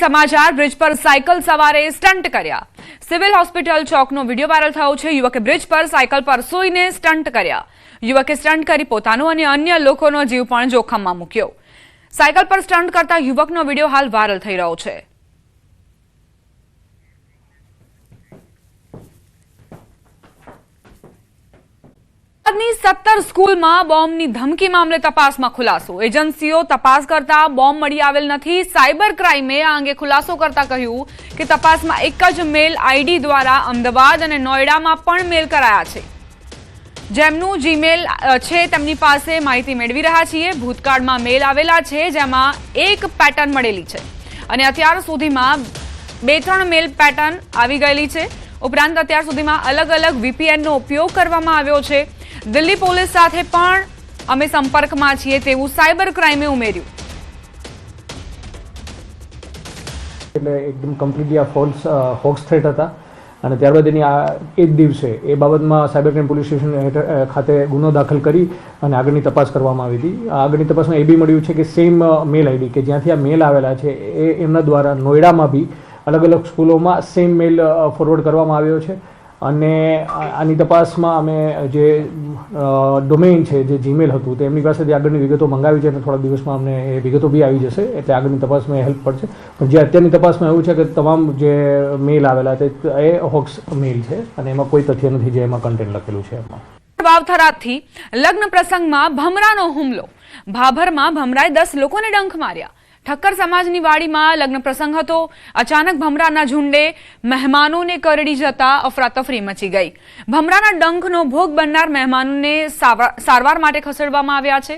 समाचार ब्रिज पर साइकल सवारे स्टंट कर्या। सिविल होस्पिटल चौकनो वीडियो वायरल थयो छे। युवके ब्रिज पर साइकल पर सूईने स्टंट कर्या। युवके स्टंट करी पोतानो अने अन्य लोकोनो जीव पण जोखममां मूक्यो। साइकल पर स्टंट करता युवकनो वीडियो हाल वायरल थई रह्यो छे। अमदावादनी 17 स्कूलमां बोम्बनी धमकी मामले तपासमां खुलासो। एजन्सीओ तपास करता बोम्ब मળી આવેલ નથી। સાયબર ક્રાઇમે આ અંગે ખુલાસો કરતા કહ્યું કે તપાસમાં એક જ મેલ આઈડી દ્વારા અમદાવાદ અને નોઈડામાં પણ મેલ કરાયા છે। જેમનું જીમેલ છે તેમની પાસે માહિતી મેળવી રહ્યા છીએ। ભૂતકાળમાં મેલ આવેલા છે જેમાં એક પેટર્ન મળેલી છે અને અત્યાર સુધીમાં 2-3 મેલ પેટર્ન આવી ગયેલી છે। ઉપરાંત અત્યાર સુધીમાં અલગ-અલગ VPN નો ઉપયોગ કરવામાં આવ્યો છે। दिल्ली पोलीस साथे पण अमे संपर्कमां छीए तेवुं साइबर क्राइमे उमेर्युं। એટલે એકદમ કમ્પ્લીટલી આ ફોલ્સ હોક્સ થ્રેટ હતા અને ત્યારબાદ એની આ એક દિવસે એ બાબતમાં સાયબર ક્રાઇમ પોલીસ સ્ટેશન ખાતે ગુનો દાખલ કરી અને આગળની તપાસ કરવામાં આવી હતી। આગળની તપાસમાં એ બી મળ્યું છે કે સેમ મેલ આઈડી કે જ્યાંથી આ મેલ આવેલા છે એ એમના દ્વારા નોઈડામાં બી અલગ અલગ સ્કૂલોમાં સેમ મેલ ફોરવર્ડ કરવામાં આવ્યો છે અને આની તપાસમાં અમે જે ડોમેઇન છે જે જીમેલ હતું તે એમની પાસેથી આગળની વિગતો મંગાવી છે અને થોડા દિવસમાં અમને એ વિગતો બી આવી જશે એટલે આગળની તપાસમાં હેલ્પ પડશે। પણ જે અત્યારની તપાસમાં એવું છે કે તમામ જે મેલ આવેલા તે એ હોક્સ મેલ છે અને એમાં કોઈ તથ્ય નથી જે એમાં કન્ટેન્ટ લખેલું છે। એમાં વાવથરાથી લગ્ન પ્રસંગમાં ભમરાનો હુમલો। ભાભરમાં ભમરાએ 10 લોકોને ડંખ માર્યા। ठक्कर समाजनी वाड़ीमां लग्न प्रसंग हतो। अचानक भमराना झुंडे मेहमानोने करड़ी जता अफरातफरी मची गई। भमराना डंखनो भोग बननार मेहमानोने सारवार माटे खसेडवामां आव्या छे।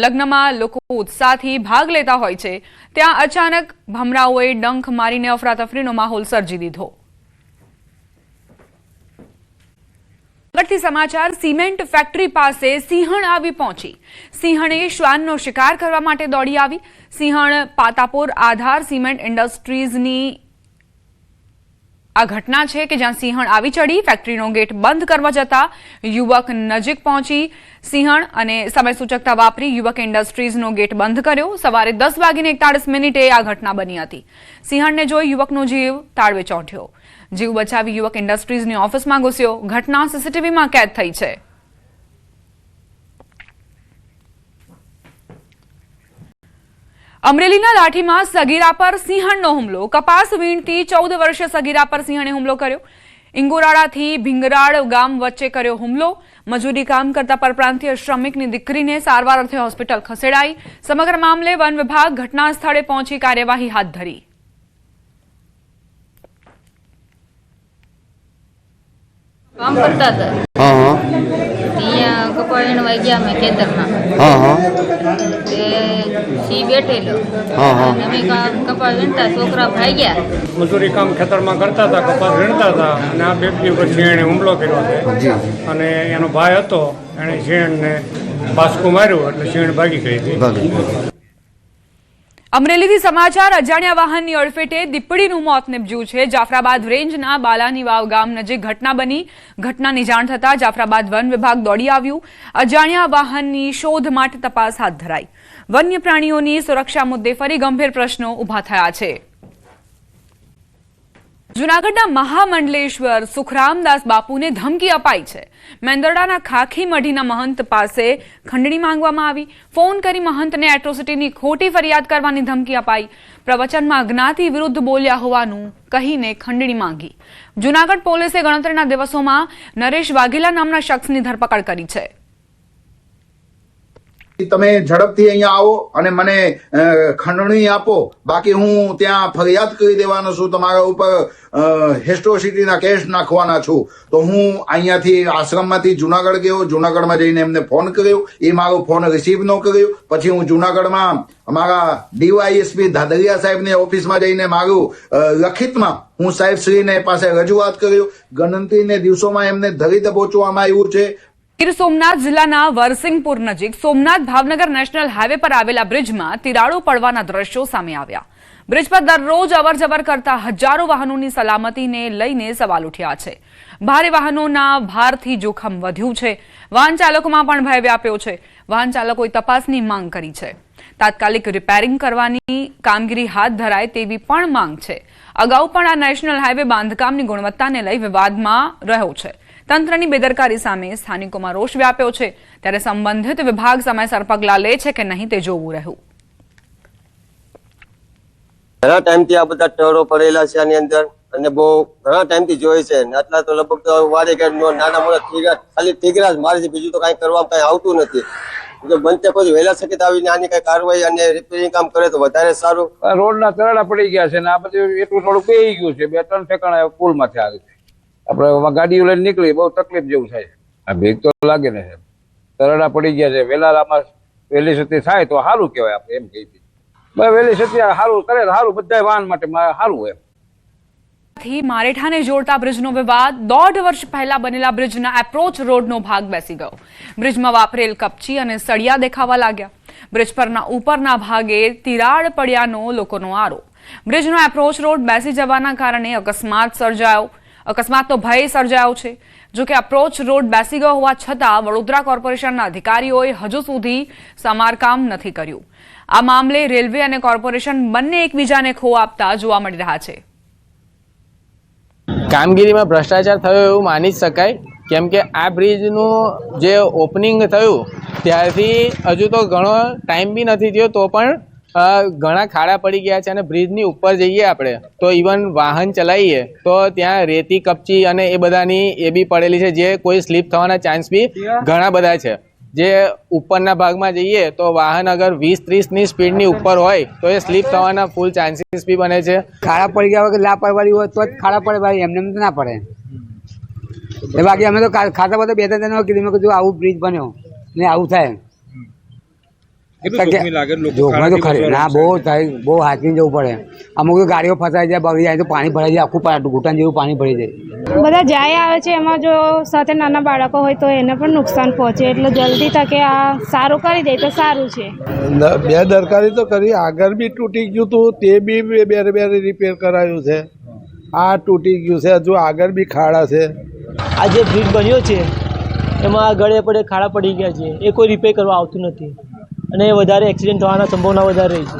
लग्नमा लोको उत्साहथी भाग लेता होय छे त्यां अचानक भमराओए डंख मारीने अफरातफरीनो माहोल सर्जी दीधो। लगती समाचार सीमेंट फैक्टरी पासे सिंहण आवी पहोंची। सिंहणे श्वाननो शिकार करवा माटे दौड़ी आवी। सिंहण पातापुर आधार सीमेंट इंडस्ट्रीजनी आ घटना छे के ज्यां सिंहण आवी चढ़ी। फैक्टरीनो गेट बंध करवा जता युवक नजीक पहोंची सिंहण अने समय सूचकता वापरी युवक इंडस्ट्रीजनो गेट बंध कर्यो। सवारे 10:41 आ घटना बनी हती। सिंहणने जोई युवकनो जीव ताळवे ચોંટ્યો। जीव बचावी युवक इंडस्ट्रीजनी ऑफिसमां घुस्यो। घटना सीसीटीवीमां कैद थई छे। अमरेलीना लाठीमां सगीरा पर सिंहणनो हुमलो। कपास वीणती 14 वर्षीय सगीरा पर सिंहणे हुमलो कर्यो। इंगोराळाथी भींगराळ गाम वच्चे कर्यो हुमलो। मजूरी काम करता परप्रांतीय श्रमिकनी दीकरीने सारवार अर्थे होस्पिटल खसेडाई। समग्र मामले वन विभाग घटना स्थळे पहोंची कार्यवाही हाथ धरी। काम करता था। हाँ कपाळीण वाग्या में खेतर में। हाँ सी बैठेलो। हाँ कपाळ वीणता छोकरा भाई गया। मजूरी काम खेतर में करता था, कपास वीणता था અને આ બેટી ઉપર શેણે હુમલો કર્યો છે અને એનો ભાઈ હતો એણે શેણને બાસકું માર્યું એટલે શેણ ભાગી ગઈ હતી। अमरेली समाचार अजाण्या वाहननी अड़फेटे दीपड़ीनुं मौत निपज्युं छे। जाफराबाद रेंजना बालानी वाव गाम नजीक घटना बनी। घटनानी जाण थता जाफराबाद वन विभाग दौड़ी आव्युं। अजाण्या वाहननी शोध माटे तपास हाथ धराई। वन्य प्राणीओनी सुरक्षा मुद्दे फरी गंभीर प्रश्नो उभा थया छे। जूनागढ़ना महामंडलेश्वर सुखरामदास बापूने धमकी अपाई छे। मेंदरडाना खाखी मढीना महंत पासे खंडणी मांगवामां आवी। फोन करी महंतने एट्रोसिटीनी खोटी फरियाद करवानी धमकी अपाई। प्रवचनमा ज्ञाति विरुद्ध बोल्या होवानुं कहीने खंडणी मांगी। जूनागढ़ पोलीसे गणतरीना दिवसोमां नरेश वाघेला नामना शख्सनी धरपकड़ करी छे। તમે ઝડપથી અહીંયા આવો અને મને ખંડણી આપો, બાકી હું ત્યાં ફરિયાદ કરી દેવાનો છું, તમારા ઉપર હેસ્ટ્રોસિટીના કેસ નાખવાના છું। તો હું અહીંયાથી આશ્રમમાંથી જુનાગઢ ગયો, જુનાગઢમાં જઈને એમને ફોન કર્યો, એ મારો ફોન રિસીવ ન કર્યો। પછી હું જુનાગઢમાં અમારા DYSP ધાદરિયા સાહેબની ઓફિસમાં જઈને મારું લખિતમાં હું સાહેબશ્રીને પાસે રજૂઆત કર્યો। ગણતરીને દિવસોમાં એમને ધરી દબોચવામાં આવ્યું છે। ગીર સોમનાથ જિલ્લાના વરસિંગપુર નજીક સોમનાથ ભાવનગર નેશનલ હાઈવે પર આવેલા બ્રિજમાં તિરાડો પડવાના દ્રશ્યો સામે આવ્યા। બ્રિજ પર દરરોજ અવરજવર કરતા હજારો વાહનોની સલામતીને લઈને સવાલ ઉઠ્યા છે। ભારે વાહનોના ભારથી જોખમ વધ્યું છે। વાહન ચાલકોમાં પણ ભય વ્યાપ્યો છે। વાહન ચાલકોએ તપાસની માંગ કરી છે। તાત્કાલિક રિપેરિંગ કરવાની કામગીરી હાથ ધરાય તેવી પણ માંગ છે. અગાઉ પણ આ નેશનલ હાઈવે બાંધકામની ગુણવત્તાને લઈ વિવાદમાં રહ્યો છે. તંત્રની બેદરકારી સામે સ્થાનિકોમાં રોષ વ્યાપ્યો છે, ત્યારે સંબંધિત વિભાગ સમયસર પગલાં લે છે કે નહીં તે જોવું રહ્યું. ઘણા ટાઈમથી આ બધા ટરો પડેલા છે આની અંદર અને બહુ ઘણા ટાઈમથી જોઈ છે. આટલા તો લગભગ તો વારે નાના મોટા ખાલી ઠીકરા જ મારે છે, બીજું તો કઈ કરવામાં કઈ આવતું નથી. જો બનતે કોઈ વહેલા શકે તો આવીને આની કઈ કાર્યવાહી અને રિપેરિંગ કામ કરે તો વધારે સારું. રોડના તરડા પડી ગયા છે ને આ બધું એટલું થોડું બેહી ગયું છે. 2-3 ઠેકાણા પુલમાંથી આવે છે. આપણે ગાડીઓ લઈને નીકળી બહુ તકલીફ જેવું થાય. આ ભીખ તો લાગે ને તરડા પડી ગયા છે. વહેલી સતી થાય તો સારું કહેવાય. આપણે એમ કહી વહેલી સતી સારું કરે તો સારું, બધા વાહન માટે સારું એમ. મારેઠાને જોડતા બ્રિજનો વિવાદ 1.5 વર્ષ પહેલા બનેલા બ્રિજના એપ્રોચ રોડનો ભાગ બેસી ગયો. બ્રિજમાં વાપરેલ કપચી અને સળિયા દેખાવા લાગ્યા. બ્રિજ પરના ઉપરના ભાગે તિરાડ પડ્યાનો લોકોનો આરોપ. બ્રિજનો એપ્રોચ રોડ બેસી જવાના કારણે અકસ્માતનો ભય સર્જાયો છે. જોકે એપ્રોચ રોડ બેસી ગયો હોવા છતાં વડોદરા કોર્પોરેશનના અધિકારીઓએ હજુ સુધી સમારકામ નથી કર્યું. આ મામલે રેલવે અને કોર્પોરેશન બંને એકબીજાને ખો આપતા જોવા મળી રહ્યા છે. કામગીરીમાં ભ્રષ્ટાચાર થયો એવું માની જ શકાય, કેમ કે આ બ્રિજનું જે ઓપનિંગ થયું ત્યારથી હજુ તો ઘણો ટાઈમ બી નથી થયો તો પણ ઘણા ખાડા પડી ગયા છે. અને બ્રિજની ઉપર જઈએ આપણે તો ઇવન વાહન ચલાવીએ તો ત્યાં રેતી કપચી અને એ બધાની એ બી પડેલી છે, જે કોઈ સ્લીપ થવાના ચાન્સ બી ઘણા બધા છે. જે ઉપરના ભાગમાં જઈએ તો વાહન અગર 20-30ની સ્પીડની ઉપર હોય તો એ સ્લીપ થવાના ફૂલ ચાન્સીસ બી બને છે. ખાડા પડી ગયા વગર લાપરવાહી હોય તો જ ખાડા પડે ભાઈ, એમને ના પડે. એ બાકી અમે તો ખાતા બધા 2-3 જણા કીધું મેં કીધું આવું બ્રિજ બન્યો ને આવું થાય. જોખમ તો ખરી ના બહુ થાય, બહુ હાથીને જવું પડે. અમુક ગાડીઓ ફસાઈ જાય, બગડી જાય તો પાણી ભરાઈ જાય, આખું ઘૂંટણ જેવું પાણી ભરી જાય. બધા જાય આવે છે, એમાં જો સાથે નાના બાળકો હોય તો એને પણ નુકસાન પહોંચે, એટલે જલ્દી તકે આ સારું કરી દે તો સારું છે. બેદરકારી તો કરી. આગળ બી તૂટી ગયું હતું તે બી બે રિપેર કરાયું છે. આ તૂટી ગયું છે, હજુ આગળ બી ખાડા છે. આ જે બ્રિજ બન્યો છે એમાં ગળે પડે ખાડા પડી ગયા છે, એ કોઈ રિપેર કરવા આવતું નથી અને વધારે એક્સિડન્ટ થવાના સંભાવના વધારે રહી છે.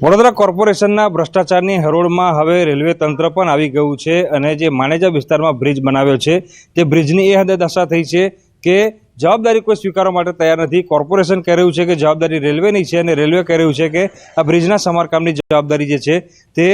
વડોદરા કોર્પોરેશનના ભ્રષ્ટાચારની હરોળમાં હવે રેલવે તંત્ર પણ આવી ગયું છે અને જે માણેજા વિસ્તારમાં બ્રિજ બનાવ્યો છે તે બ્રિજની એ હદે દશા થઈ છે કે જવાબદારી કોઈ સ્વીકારવા માટે તૈયાર નથી. કોર્પોરેશન કહી રહ્યું છે કે જવાબદારી રેલવેની છે અને રેલવે કહી રહ્યું છે કે આ બ્રિજના સમારકામની જવાબદારી જે છે તે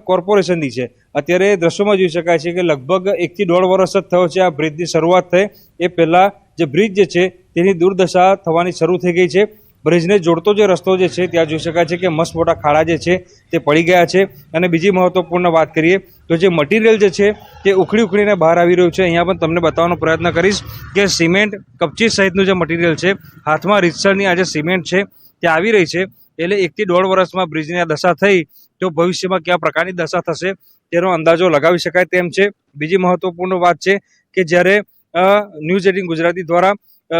કોર્પોરેશનની છે. અત્યારે દ્રશ્યોમાં જોઈ શકાય છે કે લગભગ 1 થી 1.5 વર્ષ જ થયો છે આ બ્રિજની શરૂઆત થઈ. એ પહેલાં જે બ્રિજ જે છે તેની દુર્દશા થવાની શરૂ થઈ ગઈ છે. બ્રિજને જોડતો જે રસ્તો જે છે ત્યાં જોઈ શકાય છે કે મસ્ત મોટા ખાડા જે છે તે પડી ગયા છે. અને બીજી મહત્વપૂર્ણ વાત કરીએ તો જે મટીરિયલ જે છે તે ઉખડીને બહાર આવી રહ્યું છે. અહીંયા પણ તમને બતાવવાનો પ્રયત્ન કરીશ કે સિમેન્ટ કપચી સહિતનું જે મટીરિયલ છે, હાથમાં રીતસરની આ જે સિમેન્ટ છે તે આવી રહી છે. એટલે 1 થી 1.5 વર્ષમાં બ્રિજની આ દશા થઈ તો ભવિષ્યમાં કયા પ્રકારની દશા થશે તેનો અંદાજો લગાવી શકાય તેમ છે. બીજી મહત્વપૂર્ણ વાત છે કે જ્યારે ન્યૂઝ 18 ગુજરાતી દ્વારા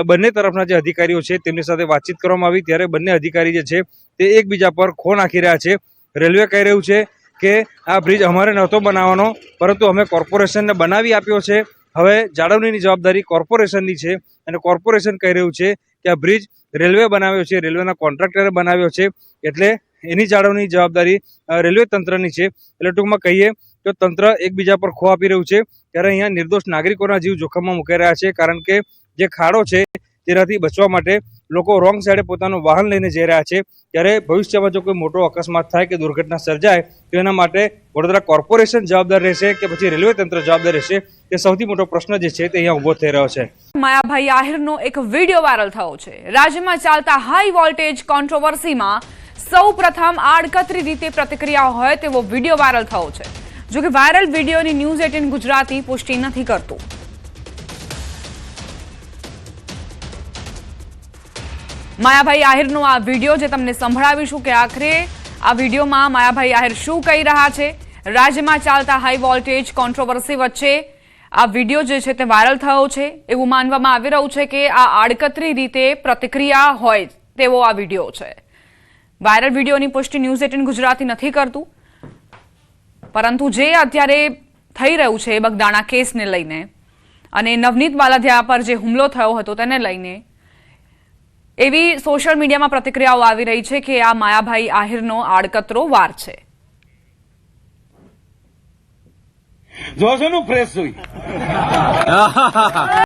બંને તરફના જે અધિકારીઓ છે તેમની સાથે વાતચીત કરવામાં આવી ત્યારે બંને અધિકારી જે છે તે એકબીજા પર ખો નાખી રહ્યા છે. રેલવે કહી રહ્યું છે કે આ બ્રિજ અમારે નહોતો બનાવવાનો, પરંતુ અમે કોર્પોરેશનને બનાવી આપ્યો છે. હવે જાળવણીની જવાબદારી કોર્પોરેશનની છે અને કોર્પોરેશન કહી રહ્યું છે કે આ બ્રિજ રેલવે બનાવ્યો છે, રેલવેના કોન્ટ્રાક્ટરે બનાવ્યો છે, એટલે એની જાળવણીની જવાબદારી રેલવે તંત્રની છે. એટલે ટૂંકમાં કહીએ તો તંત્ર એકબીજા પર ખો આપી રહ્યું છે, ત્યારે અહીંયા નિર્દોષ નાગરિકોના જીવ જોખમમાં મુકાઈ રહ્યા છે. કારણ કે જે ખાડો છે તેનાથી બચવા માટે લોકો રોંગ સાઈડે પોતાનું વાહન લઈને જઈ રહ્યા છે. ત્યારે ભવિષ્યમાં જો કોઈ મોટો અકસ્માત થાય કે દુર્ઘટના સર્જાય તો એના માટે વડોદરા કોર્પોરેશન જવાબદાર રહેશે કે પછી રેલવે તંત્ર જવાબદાર રહેશે, તે સૌથી મોટો પ્રશ્ન જે છે તે અહીંયા ઉભો થઈ રહ્યો છે. માયાભાઈ આહિરનો એક વિડીયો વાયરલ થયો છે. રાજ્યમાં ચાલતા હાઈ વોલ્ટેજ કોન્ટ્રોવર્સીમાં સૌ પ્રથમ આડકતરી રીતે પ્રતિક્રિયા હોય તેવો વિડીયો વાયરલ થયો છે. જોકે વાયરલ વિડીયોની ન્યૂઝ 18 ગુજરાતી પુષ્ટિ નથી કરતું. માયાભાઈ આહિરનો આ વિડીયો જે તમને સંભળાવીશું કે આખરે આ વિડીયોમાં માયાભાઈ આહિર શું કહી રહ્યા છે. રાજ્યમાં ચાલતા હાઈ વોલ્ટેજ કોન્ટ્રોવર્સી વચ્ચે આ વિડીયો જે છે તે વાયરલ થયો છે. એવું માનવામાં આવી રહ્યું છે કે આ આડકતરી રીતે પ્રતિક્રિયા હોય તેવો આ વિડીયો છે. વાયરલ વિડીયોની પુષ્ટિ ન્યૂઝ 18 ગુજરાતી નથી કરતું, પરંતુ જે અત્યારે થઈ રહ્યું છે બગદાણા કેસને લઈને અને નવનીત બાલધિયા પર જે હુમલો થયો હતો તેને લઈને એવી સોશિયલ મીડિયામાં પ્રતિક્રિયાઓ આવી રહી છે કે આ માયાભાઈ આહિરનો આડકતરો વાર છે. જોશો નું ફ્રેશ સુઈ